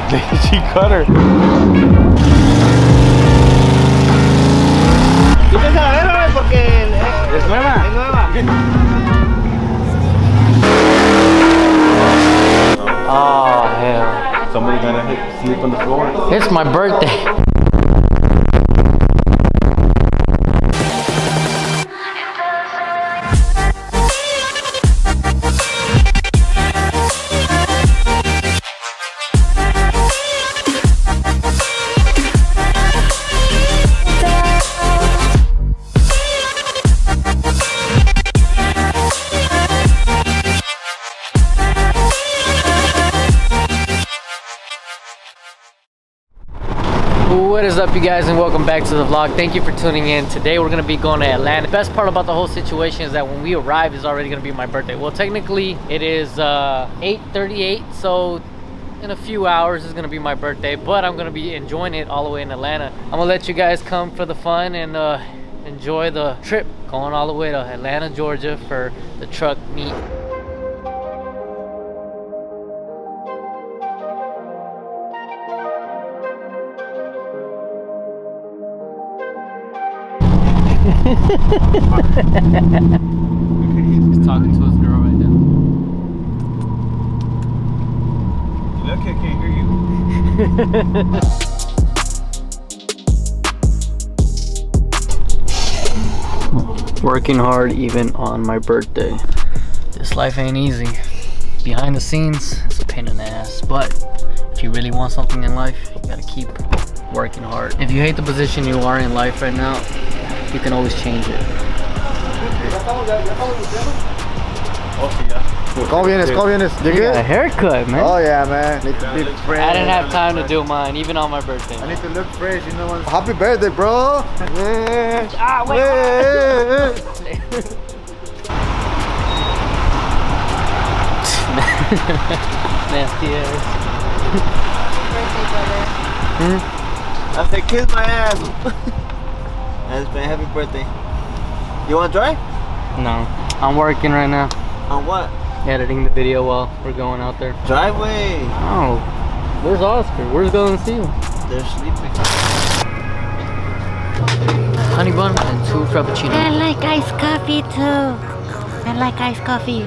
She cut her. Quítese la verga, porque es nueva. Es nueva. Oh hell! Somebody gonna sleep on the floor. It's my birthday. What is up, you guys, and welcome back to the vlog. Thank you for tuning in. Today we're gonna be going to Atlanta. The best part about the whole situation is that when we arrive, it's already gonna be my birthday. Well, technically it is 8:38, so in a few hours is gonna be my birthday, but I'm gonna be enjoying it all the way in Atlanta. I'm gonna let you guys come for the fun and enjoy the trip, going all the way to Atlanta, Georgia for the truck meet. He's talking to his girl right now. Look, I can't hear you. Working hard even on my birthday. This life ain't easy. Behind the scenes, it's a pain in the ass. But if you really want something in life, you gotta keep working hard. If you hate the position you are in life right now, you can always change it. ¿Cómo vienes? ¿Cómo vienes? You You good? got a haircut, man. Oh yeah, man. Need to be fresh. I didn't have time to do mine, even on my birthday. I need to look fresh, you know what? Happy birthday, bro! Ah, wait. Nasty ass. I said, kiss my ass. That's been happy birthday. You want to drive? No, I'm working right now. On what? Editing the video while we're going out there. Driveway. Oh, where's Oscar? Where's Golden Seal? They're sleeping. Honey bun and 2 frappuccinos. I like iced coffee too. I like iced coffee.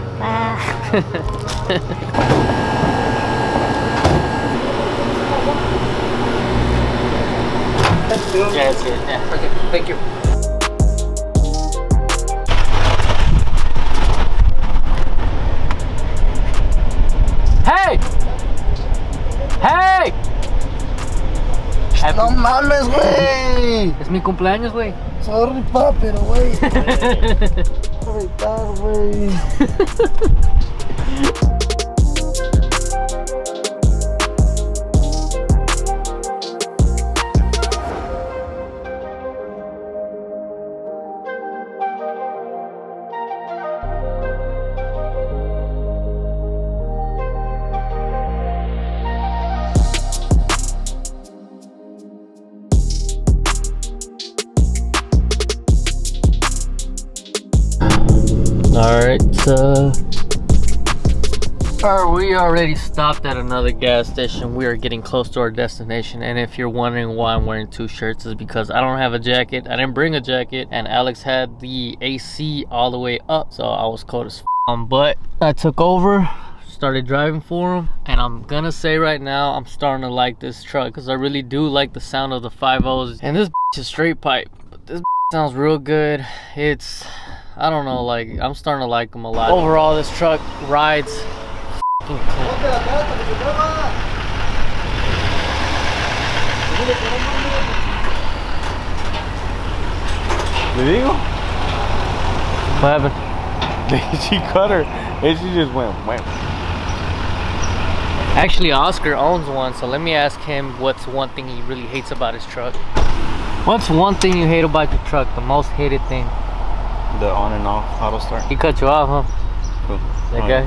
Yeah, that's good. Yeah, okay. Thank you. Hey! Hey! No mames, güey. Es mi cumpleaños, güey. Sorry, pa, pero güey. Ahorita, güey. Alright, we already stopped at another gas station. We are getting close to our destination, and if you're wondering why I'm wearing 2 shirts, is because I don't have a jacket. I didn't bring a jacket, and Alex had the AC all the way up, so I was cold as f. But I took over, started driving for him, and I'm gonna say right now, I'm starting to like this truck because I really do like the sound of the 5.0s. And this is straight pipe, but this sounds real good. It's, I don't know, like, I'm starting to like them a lot. Overall, this truck rides f***ing clean. ¿Le digo? What happened? She cut her and she just went wham. Actually, Oscar owns one, so let me ask him what's one thing he really hates about his truck. What's one thing you hate about your truck? The most hated thing? The on and off auto start. He cut you off, huh? Cool. That guy?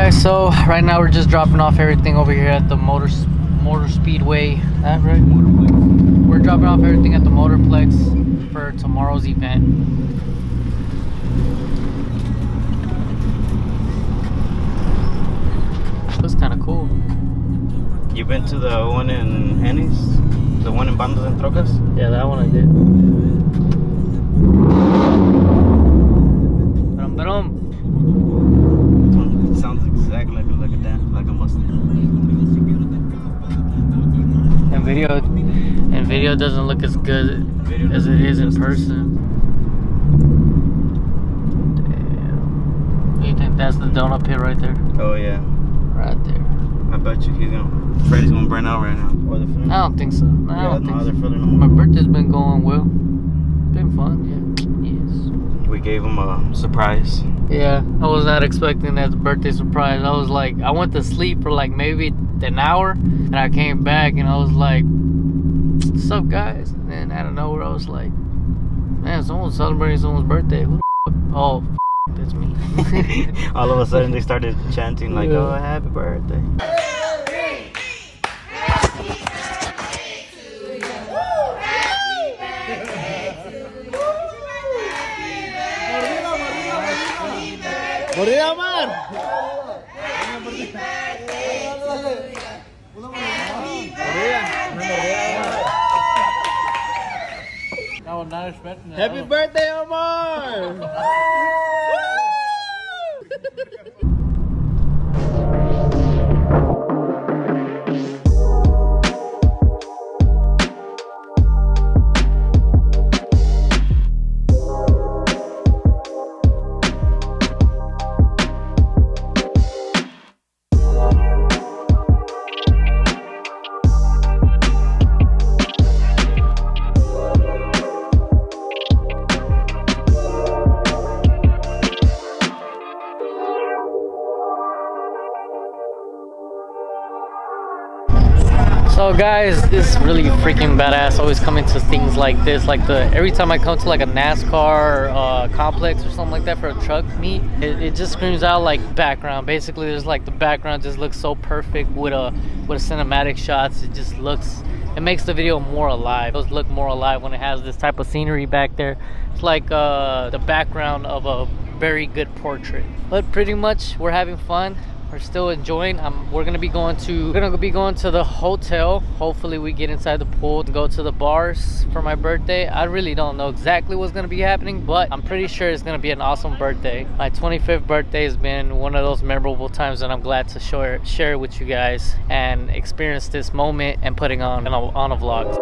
guys, so right now we're just dropping off everything over here at the motor speedway. That right? We're dropping off everything at the Motorplex for tomorrow's event. Looks kind of cool. You been to the one in Henny's? The one in Bandos and Trocas? Yeah, that one I did. It sounds exactly like a Mustang. And video doesn't look as good as it is in person. Damn. You think that's the donut pit right there? Oh yeah. Right there. I bet you Freddy's gonna burn out right now. Or the film. I don't think so. I don't think so. My birthday's been going well. Been fun, yeah. Yes. We gave him a surprise. Yeah, I was not expecting that birthday surprise. I was like, I went to sleep for like maybe an hour, and I came back and I was like, what's up, guys? And then out of nowhere, I was like, man, someone's celebrating someone's birthday. Who the f? Oh, that's me. All of a sudden, they started chanting like, oh, happy birthday. ¡Mordida, Mar! I was not expecting that. Happy birthday, Omar! So guys, this is really freaking badass. Always coming to things like this, like every time I come to like a NASCAR complex or something like that for a truck meet, it just screams out like background. Basically, there's like the background just looks so perfect with a cinematic shots. It just looks, it makes the video more alive. It does look more alive when it has this type of scenery back there. It's like the background of a very good portrait. But pretty much we're having fun. We're still enjoying. We're gonna be going to the hotel. Hopefully we get inside the pool to go to the bars for my birthday. I really don't know exactly what's gonna be happening, but I'm pretty sure it's gonna be an awesome birthday. My 25th birthday has been one of those memorable times, and I'm glad to share it with you guys and experience this moment and putting on a vlog.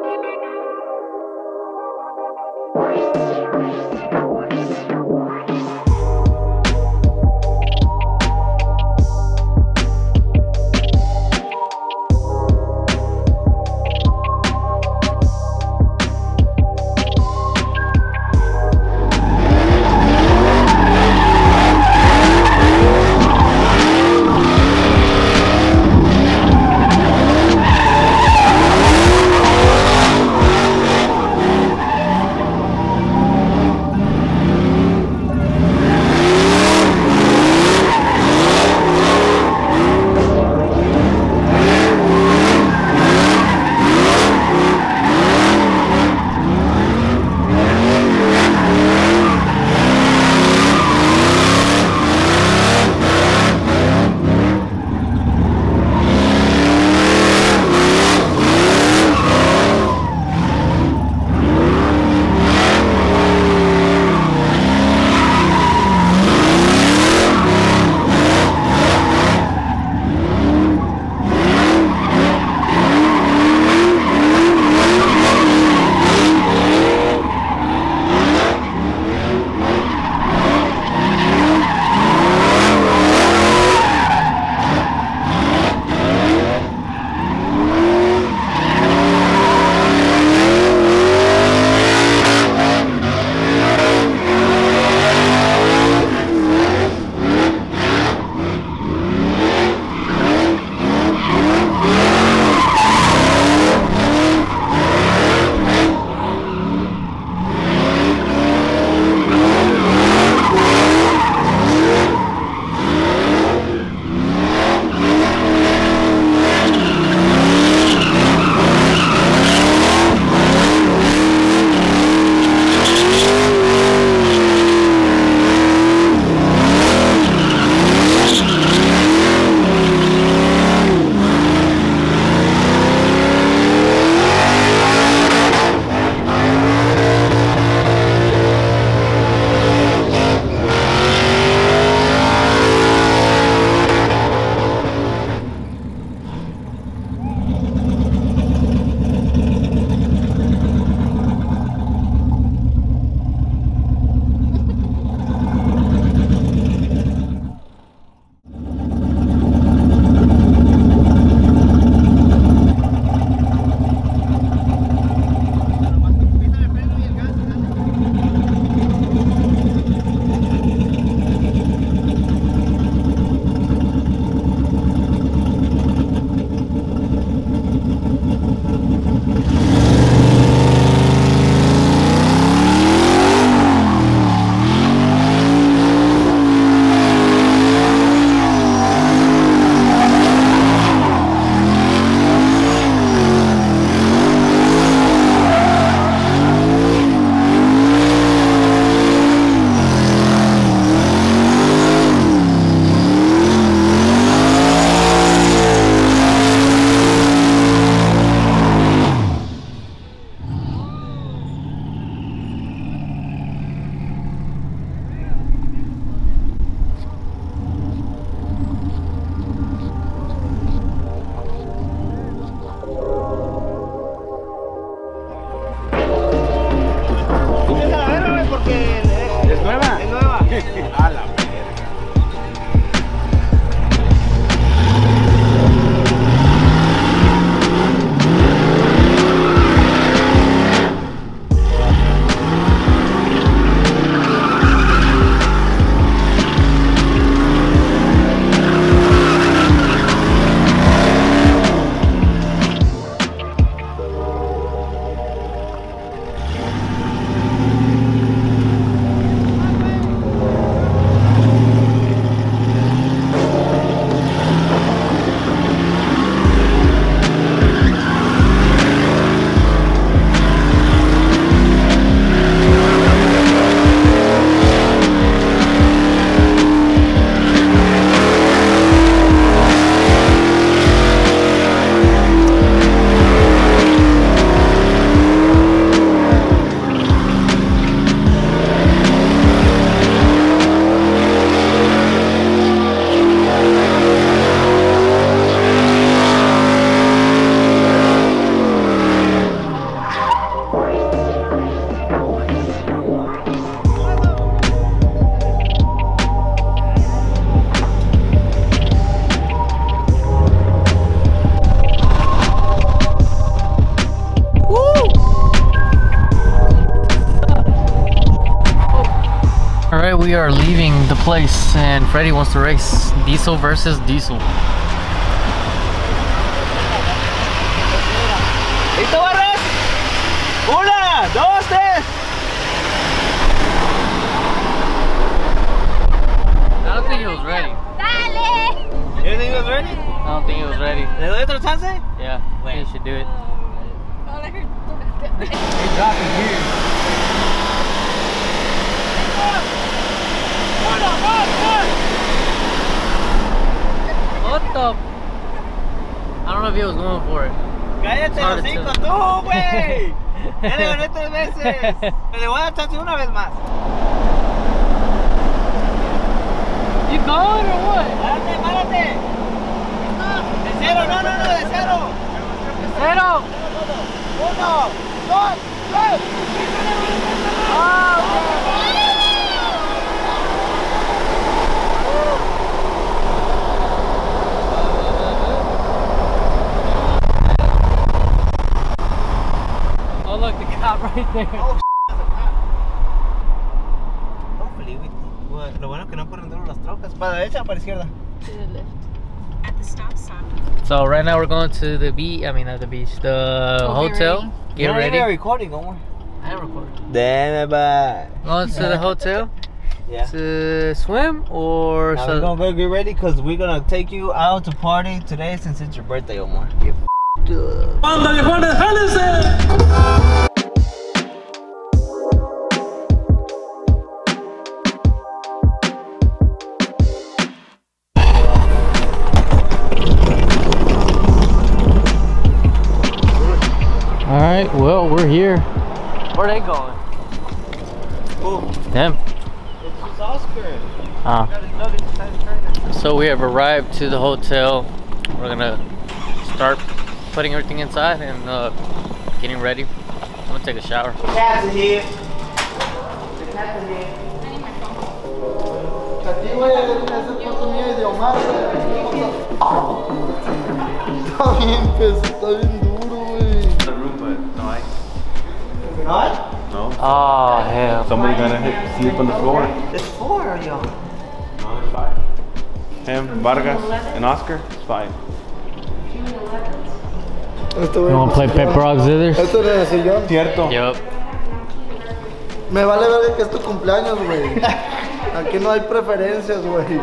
A la verga. Alright, we are leaving the place and Freddy wants to race diesel versus diesel. ¿Listo, Vargas? ¡Una, dos, tres! I don't think he was ready. Dale! You think he was ready? I don't think he was ready. ¿Le doy otro chance? Yeah, I think he should do it. All I heard. He's dropping here. What the? I don't know if he was going for it. Cállate los cinco tú, güey. Ya le gané 3 veces. Le voy a dar chance una vez más. You going or what? Párate, párate. De cero, no, no, no, de cero. Cero. 1, 2, 3. Oh look, the cop right there. Oh, hopefully, lo bueno que no corren duro las trocas. ¿Para la derecha o para la izquierda? To the left. At the stop sign. So right now we're going to the beach. I mean not the beach, the hotel. Get ready. You're recording, Omar. I am recording. Damn it, bye. Going to the hotel Yeah. to swim or Now we're gonna go get ready because we're gonna take you out to party today since it's your birthday, Omar. Get f***ed up. Alright, well we're here. Where are they going? Who? Them. It's just Oscar. Ah. So we have arrived to the hotel. We're gonna start putting everything inside and getting ready. I'm gonna take a shower. The cats are here. The cats are here. Aquí, güey, esa foto mía es de Omar, Está bien, pues, está bien duro, güey. The room, but no ice. What? No. Oh hell. Somebody gonna sleep on the floor. There's 4 of y'all. No, there's 5. Him, Vargas, and Oscar. It's 5. You wanna play Pepper Auxiliaries? Esto era de sillón. Cierto. Yup. Me vale verga que es tu cumpleaños, güey. Aquí no hay preferencias, güey.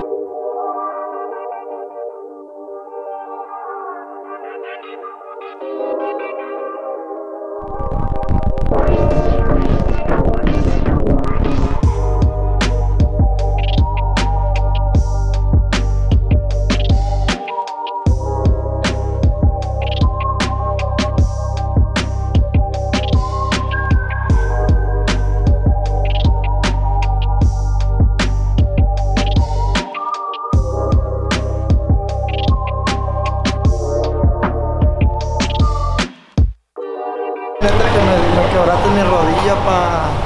Neta que me quebraste mi rodilla, pa.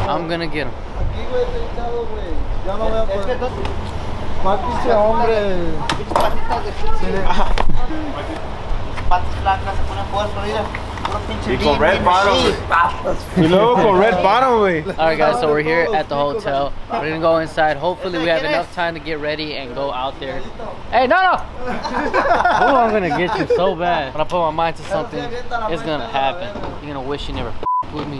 I'm gonna get him. Aquí, güey, está hinchado, güey. Yo no voy a poder. ¿Cuál pinche hombre? Patas blancas se ponen fuertes, mira. Y con red bottom. Y luego con red bottom, güey. Alright guys, so we're here at the hotel. We're gonna go inside. Hopefully we have enough time to get ready and go out there. Hey, no! Oh, I'm gonna get you so bad. When I put my mind to something, it's gonna happen. You're gonna wish you never with me.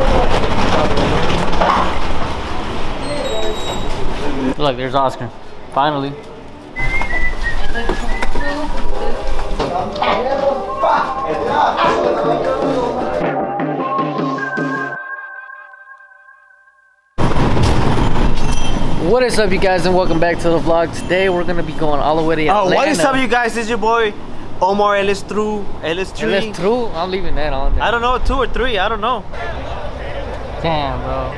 Look, there's Oscar. Finally. What is up, you guys, and welcome back to the vlog. Today we're gonna be going all the way to Atlanta. Oh, what is up, you guys? This is your boy Omar LS3. LS3? I'm leaving that on there. I don't know, 2 or 3, I don't know. Damn, bro.